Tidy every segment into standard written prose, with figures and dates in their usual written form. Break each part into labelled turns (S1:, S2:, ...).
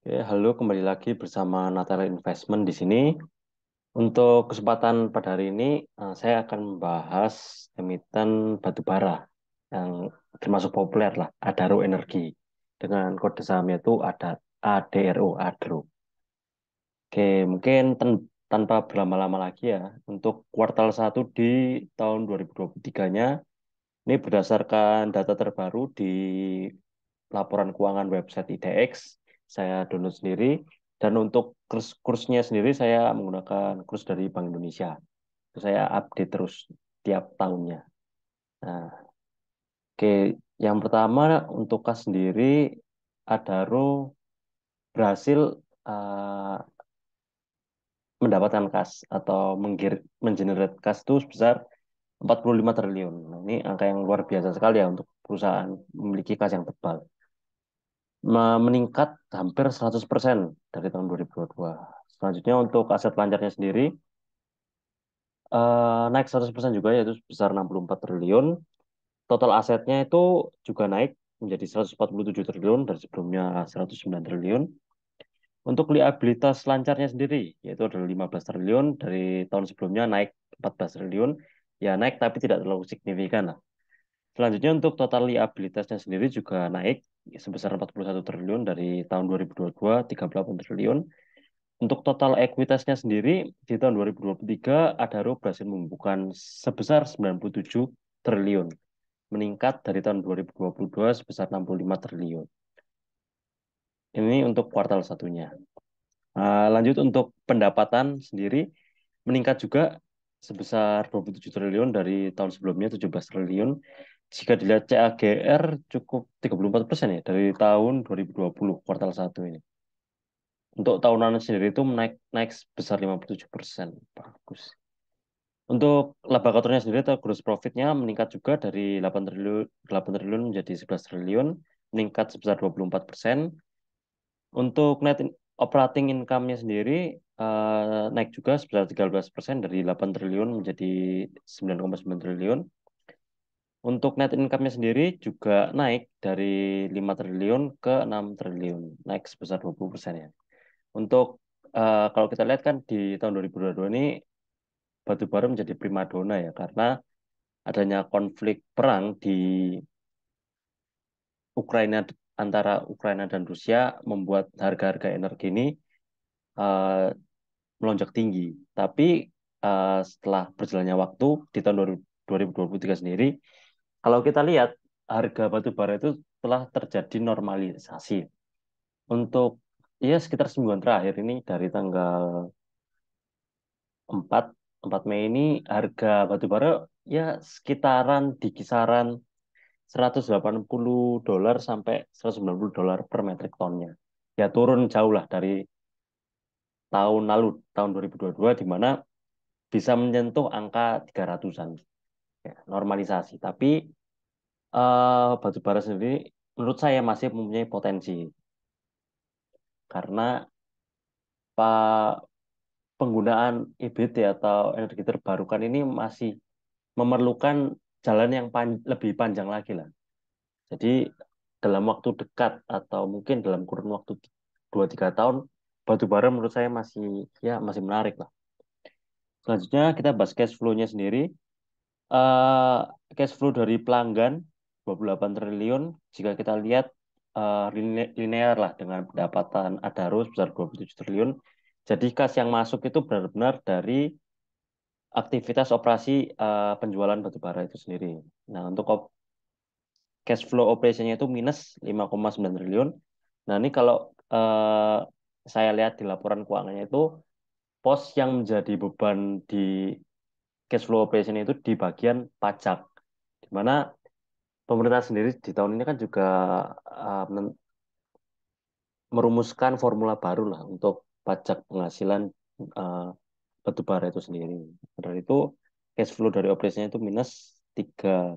S1: Oke, halo kembali lagi bersama Natara Investment di sini. Untuk kesempatan pada hari ini, saya akan membahas emiten batubara yang termasuk populer lah, Adaro Energi. Dengan kode sahamnya itu ada ADRO, Adro. Oke, mungkin tanpa berlama-lama lagi ya, untuk kuartal 1 di tahun 2023-nya, ini berdasarkan data terbaru di laporan keuangan website IDX, saya download sendiri. Dan untuk kursnya sendiri saya menggunakan kurs dari Bank Indonesia. Itu saya update terus tiap tahunnya. Nah, oke, yang pertama untuk kas sendiri, Adaro berhasil uh, mendapatkan kas atau mengenerate kas itu sebesar 45 triliun. Nah, ini angka yang luar biasa sekali ya untuk perusahaan memiliki kas yang tebal. Meningkat hampir 100% dari tahun 2022. Selanjutnya untuk aset lancarnya sendiri naik 100% juga yaitu sebesar 64 triliun. Total asetnya itu juga naik menjadi 147 triliun dari sebelumnya 109 triliun. Untuk liabilitas lancarnya sendiri yaitu adalah 15 triliun dari tahun sebelumnya naik 14 triliun. Ya naik tapi tidak terlalu signifikan lah. Selanjutnya untuk total liabilitasnya sendiri juga naik sebesar 41 triliun dari tahun 2022 38 triliun. Untuk total ekuitasnya sendiri di tahun 2023 Adaro berhasil membukukan sebesar 97 triliun, meningkat dari tahun 2022 sebesar 65 triliun. Ini untuk kuartal satunya. Lanjut untuk pendapatan sendiri meningkat juga sebesar 27 triliun dari tahun sebelumnya 17 triliun. Jika dilihat CAGR cukup 34% ya dari tahun 2020 kuartal satu ini. Untuk tahunan sendiri itu naik naik sebesar 57%. Bagus. Untuk laba kotornya sendiri atau gross profitnya meningkat juga dari 8 triliun menjadi 11 triliun, meningkat sebesar 24%. Untuk operating income-nya sendiri naik juga sebesar 13% dari 8 triliun menjadi 9,9 triliun. Untuk net income-nya sendiri juga naik dari 5 triliun ke 6 triliun, naik sebesar 20% ya. Untuk kalau kita lihat kan di tahun 2022 ini batubara menjadi primadona ya karena adanya konflik perang di Ukraina antara Ukraina dan Rusia membuat harga-harga energi ini eh, melonjak tinggi. Tapi setelah berjalannya waktu di tahun 2023 sendiri, kalau kita lihat harga batu bara itu telah terjadi normalisasi. Untuk ya sekitar semingguan terakhir ini dari tanggal 4 4 Mei ini harga batu bara ya sekitaran di kisaran $180 sampai $190 per metrik tonnya. Ya turun jauh lah dari tahun lalu, tahun 2022 di mana bisa menyentuh angka 300-an. Ya, normalisasi. Tapi batu bara sendiri menurut saya masih mempunyai potensi karena penggunaan EBT atau energi terbarukan ini masih memerlukan jalan yang lebih panjang lagi lah. Jadi dalam waktu dekat atau mungkin dalam kurun waktu 2-3 tahun, batu bara menurut saya masih menarik lah. Selanjutnya kita bahas cash flow-nya sendiri. Eh, Cash flow dari pelanggan 28 triliun. Jika kita lihat linear lah dengan pendapatan Adaro sebesar 27 triliun. Jadi kas yang masuk itu benar-benar dari aktivitas operasi penjualan batu bara itu sendiri. Nah, untuk cash flow operasinya itu minus 5,9 triliun. Nah, ini kalau eh, saya lihat di laporan keuangannya itu pos yang menjadi beban di cash flow operation itu di bagian pajak. Di mana pemerintah sendiri di tahun ini kan juga merumuskan formula baru lah untuk pajak penghasilan uh, batubara itu sendiri. Dari itu cash flow dari operasinya itu minus 3,5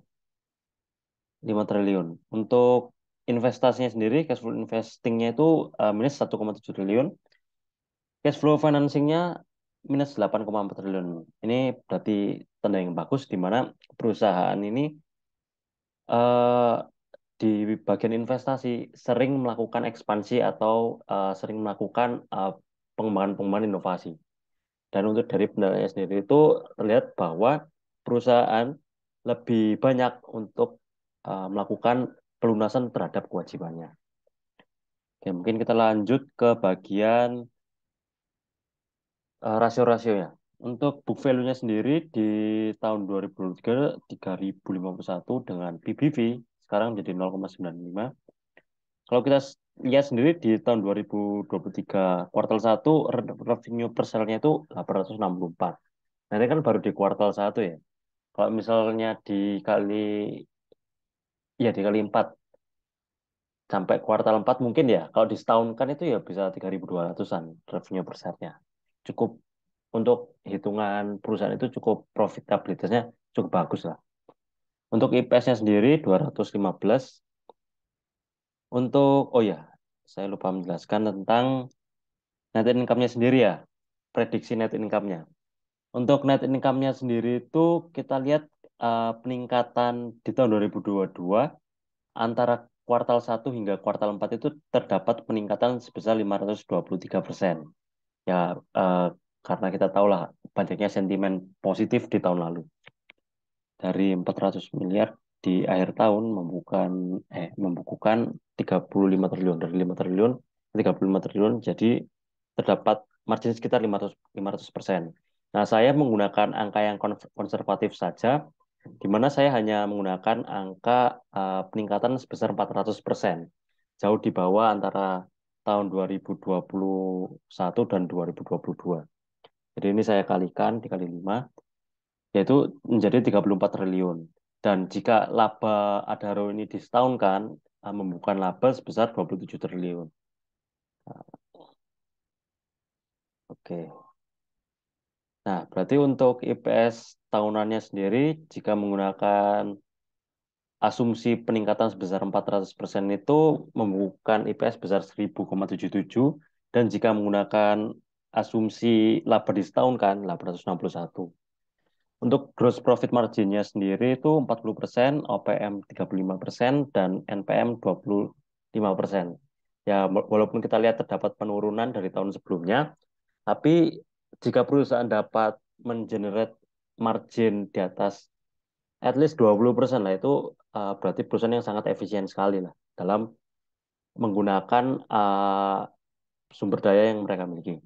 S1: triliun. Untuk investasinya sendiri, cash flow investingnya itu minus 1,7 triliun. Cash flow financingnya minus 8,4 triliun. Ini berarti tanda yang bagus di mana perusahaan ini eh, di bagian investasi sering melakukan ekspansi atau sering melakukan pengembangan-pengembangan inovasi. Dan untuk dari pendananya sendiri itu terlihat bahwa perusahaan lebih banyak untuk melakukan pelunasan terhadap kewajibannya. Oke, mungkin kita lanjut ke bagian rasio-rasionya. Untuk book value-nya sendiri di tahun 2023 3.051 dengan PBV sekarang jadi 0,95. Kalau kita lihat sendiri di tahun 2023 kuartal 1 revenue per sale-nya itu 864. Nah, ini kan baru di kuartal 1 ya. Kalau misalnya dikali ya dikali 4 sampai kuartal 4 mungkin ya. Kalau di setahun kan itu ya bisa 3.200-an revenue per share-nya. Cukup untuk hitungan perusahaan itu cukup profitabilitasnya cukup bagus lah. Untuk IPS-nya sendiri 215. Untuk oh ya, saya lupa menjelaskan tentang net income-nya sendiri ya. Prediksi net income-nya. Untuk net income-nya sendiri itu kita lihat peningkatan di tahun 2022 antara kuartal 1 hingga kuartal 4 itu terdapat peningkatan sebesar 523%. Ya, karena kita tahu lah banyaknya sentimen positif di tahun lalu. Dari 400 miliar di akhir tahun membukukan 35 triliun. Dari 5 triliun ke 35 triliun, jadi terdapat margin sekitar 500%. Nah, saya menggunakan angka yang konservatif saja, di mana saya hanya menggunakan angka peningkatan sebesar 400%, jauh di bawah antara tahun 2021 dan 2022. Jadi ini saya kalikan dikali 5, yaitu menjadi 34 triliun. Dan jika laba Adaro ini disetahunkan, membukukan laba sebesar 27 triliun. Oke. Nah, berarti untuk IPS tahunannya sendiri, jika menggunakan asumsi peningkatan sebesar 400% itu membukukan IPS sebesar 1000,77, dan jika menggunakan asumsi laba disetahunkan 861. Untuk gross profit marginnya sendiri itu 40%, OPM 35%, dan NPM 25%. Ya, walaupun kita lihat terdapat penurunan dari tahun sebelumnya, tapi jika perusahaan dapat mengenerate margin di atas at least 20% lah, itu berarti perusahaan yang sangat efisien sekali lah dalam menggunakan sumber daya yang mereka miliki.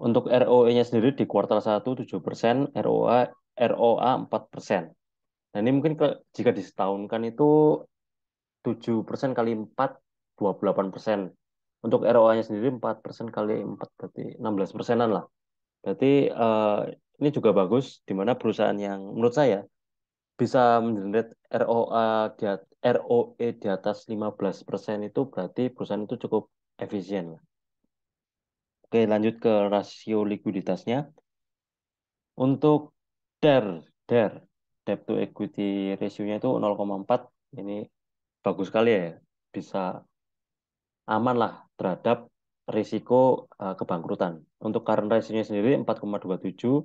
S1: Untuk ROE-nya sendiri di kuartal 1 7%, ROA 4%. Nah, ini mungkin jika disetahunkan itu 7% kali 4, 28%. Untuk ROA-nya sendiri 4% kali 4 berarti 16%-an lah. Berarti ini juga bagus, di mana perusahaan yang menurut saya bisa mengenerate ROE di atas 15% itu berarti perusahaan itu cukup efisien lah. Oke, lanjut ke rasio likuiditasnya. Untuk DER, DER, debt to equity ratio-nya itu 0,4. Ini bagus sekali ya. Bisa aman lah terhadap risiko kebangkrutan. Untuk current ratio-nya sendiri 4,27.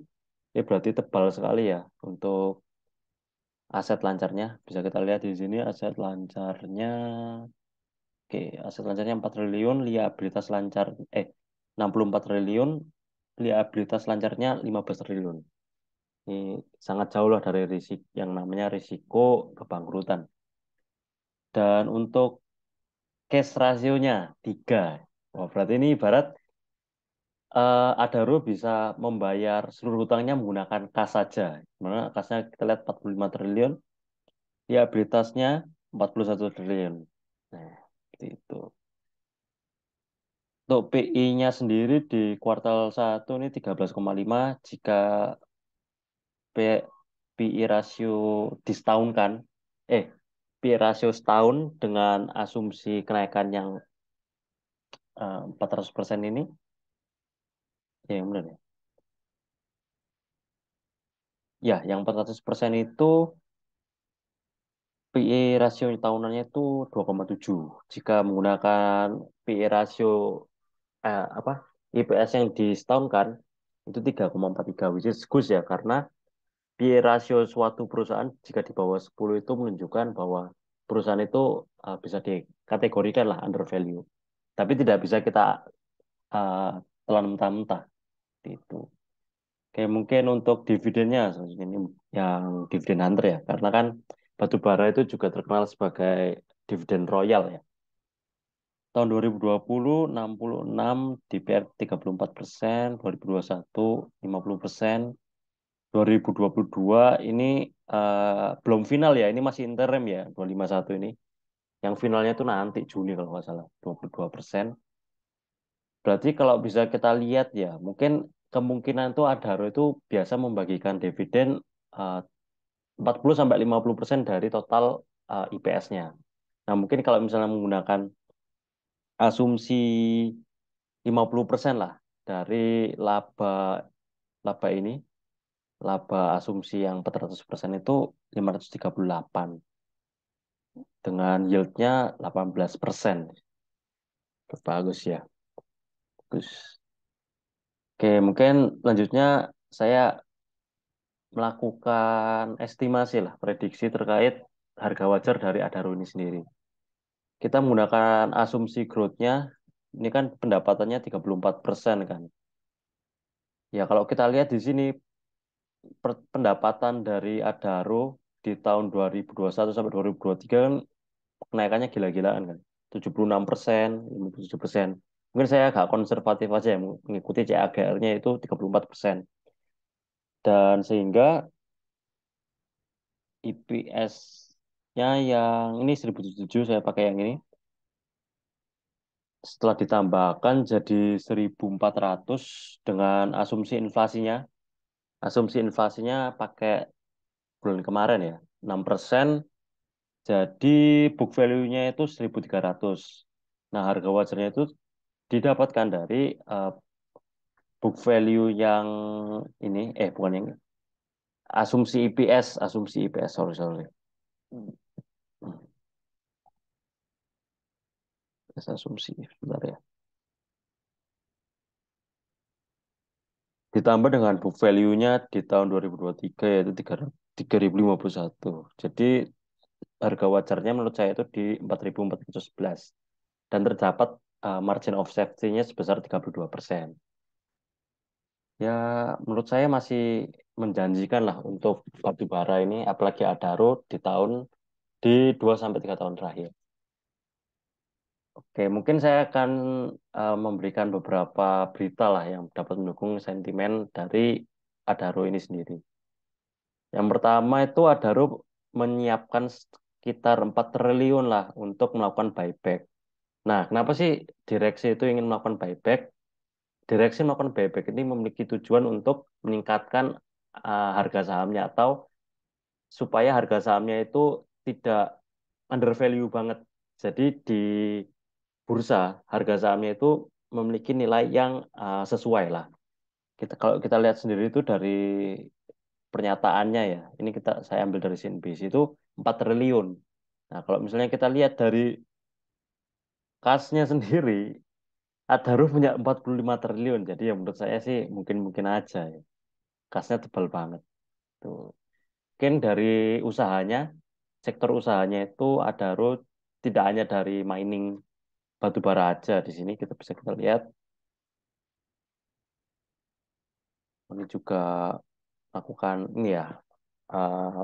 S1: Ini berarti tebal sekali ya untuk aset lancarnya. Bisa kita lihat di sini aset lancarnya. Oke, aset lancarnya 4 triliun, liabilitas lancar 64 triliun, liabilitas lancarnya 15 triliun. Ini sangat jauh lah dari risiko yang namanya risiko kebangkrutan. Dan untuk cash rasionya 3. Wah, berarti ini ibarat Adaro bisa membayar seluruh hutangnya menggunakan kas saja. Mana kasnya kita lihat 45 triliun, liabilitasnya 41 triliun. Nah, seperti itu. Untuk PI-nya sendiri di kuartal 1 ini 13,5. Jika PI rasio disetahunkan, eh, PI rasio setahun dengan asumsi kenaikan yang 400% ini, ya yang benar ya. Ya, yang 400% itu PI rasio tahunannya itu 2,7. Jika menggunakan PI rasio apa IPS yang disetahunkan itu 3,43, which is good ya, karena PI rasio suatu perusahaan jika di bawah 10 itu menunjukkan bahwa perusahaan itu bisa dikategorikan lah under value. Tapi tidak bisa kita uh, telan mentah-mentah itu. Kayak mungkin untuk dividennya selanjutnya ini yang dividen hunter ya, karena kan batu bara itu juga terkenal sebagai dividen royal ya. Tahun 2020 66, DPR 34%, 2021 50%, 2022 ini belum final ya, ini masih interim ya, 251 ini. Yang finalnya itu nanti Juni kalau nggak salah, 22%. Berarti kalau bisa kita lihat ya, mungkin kemungkinan tuh Adaro itu biasa membagikan dividen eh, 40 sampai 50% dari total IPS-nya. Nah, mungkin kalau misalnya menggunakan asumsi 50% lah dari laba laba ini, laba asumsi yang 400% itu 538 dengan yield-nya 18%. Bagus ya. Bagus. Oke, mungkin lanjutnya saya melakukan estimasi lah, prediksi terkait harga wajar dari Adaro ini sendiri. Kita menggunakan asumsi growth-nya, ini kan pendapatannya 34% kan. Ya kalau kita lihat di sini, pendapatan dari Adaro di tahun 2021 sampai 2023 kan kenaikannya gila-gilaan kan. 76%, 57%. Mungkin saya agak konservatif aja ya, mengikuti CAGR-nya itu 34%. Dan sehingga IPS-nya yang ini 1007 saya pakai yang ini. Setelah ditambahkan jadi 1400 dengan asumsi inflasinya. Asumsi inflasinya pakai bulan kemarin ya, 6%. Jadi book value-nya itu 1300. Nah, harga wajarnya itu didapatkan dari book value yang ini, bukan yang asumsi IPS, sorry, sorry. Hmm, asumsi, sebentar ya. Ditambah dengan book value-nya di tahun 2023 yaitu 3051. Jadi harga wajarnya menurut saya itu di 4.411 dan terdapat margin of safety-nya sebesar 32%. Ya, menurut saya masih menjanjikan lah untuk batu bara ini, apalagi Adaro di 2 sampai 3 tahun terakhir. Oke, mungkin saya akan memberikan beberapa berita lah yang dapat mendukung sentimen dari Adaro ini sendiri. Yang pertama itu Adaro menyiapkan sekitar 4 triliun lah untuk melakukan buyback. Nah, kenapa sih direksi itu ingin melakukan buyback? Direksi melakukan buyback ini memiliki tujuan untuk meningkatkan harga sahamnya atau supaya harga sahamnya itu tidak under value banget. Jadi di bursa harga sahamnya itu memiliki nilai yang sesuai lah. Kalau kita lihat sendiri itu dari pernyataannya ya. Ini saya ambil dari CNBC itu 4 triliun. Nah, kalau misalnya kita lihat dari kasnya sendiri, Adaro punya 45 triliun. Jadi ya menurut saya sih mungkin-mungkin aja ya. Kasnya tebal banget. Tuh. Mungkin dari usahanya, sektor usahanya itu Adaro tidak hanya dari mining batu bara aja. Di sini kita lihat ini juga lakukan ini ya eh,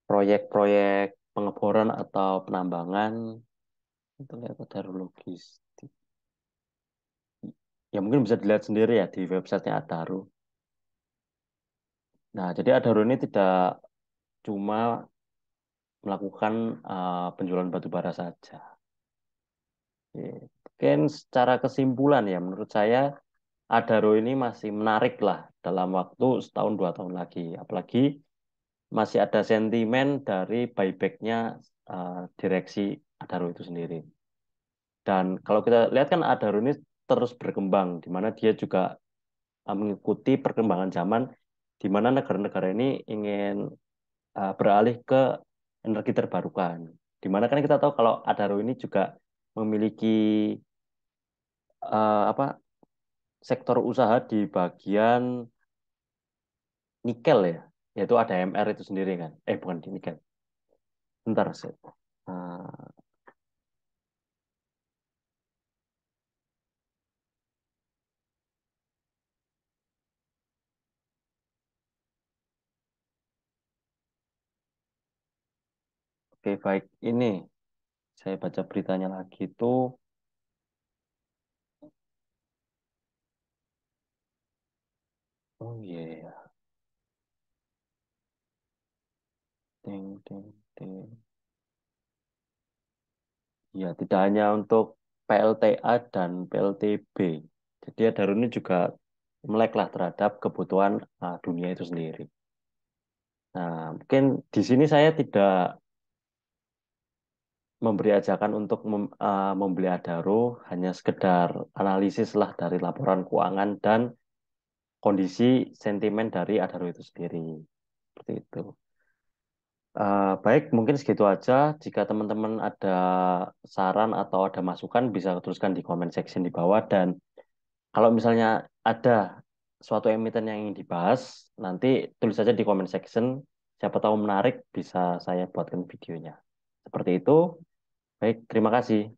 S1: proyek-proyek pengeboran atau penambangan. Kita lihat Adaro Logistik. Ya mungkin bisa dilihat sendiri ya di websitenya Adaro. Nah, jadi Adaro ini tidak cuma melakukan penjualan batu bara saja. Oke. Mungkin secara kesimpulan ya, menurut saya Adaro ini masih menarik lah dalam waktu setahun 2 tahun lagi. Apalagi masih ada sentimen dari buybacknya direksi Adaro itu sendiri. Dan kalau kita lihat kan Adaro ini terus berkembang, di mana dia juga mengikuti perkembangan zaman, di mana negara-negara ini ingin beralih ke energi terbarukan. Di mana kan kita tahu kalau Adaro ini juga memiliki apa sektor usaha di bagian nikel ya, yaitu ADMR itu sendiri kan. Bukan di nikel. Bentar sih. Nah, oke, baik. Ini saya baca beritanya lagi tuh. Oh iya, iya. Ding, ding, ding. Ya, tidak hanya untuk PLTA dan PLTB. Jadi Adaro ini juga melek lah terhadap kebutuhan dunia itu sendiri. Nah, mungkin di sini saya tidak memberi ajakan untuk membeli Adaro, hanya sekedar analisis lah dari laporan keuangan dan kondisi sentimen dari Adaro itu sendiri. Seperti itu. Baik, mungkin segitu aja. Jika teman-teman ada saran atau ada masukan, bisa tuliskan di comment section di bawah. Dan kalau misalnya ada suatu emiten yang ingin dibahas, nanti tulis saja di comment section. Siapa tahu menarik, bisa saya buatkan videonya. Seperti itu. Baik, terima kasih.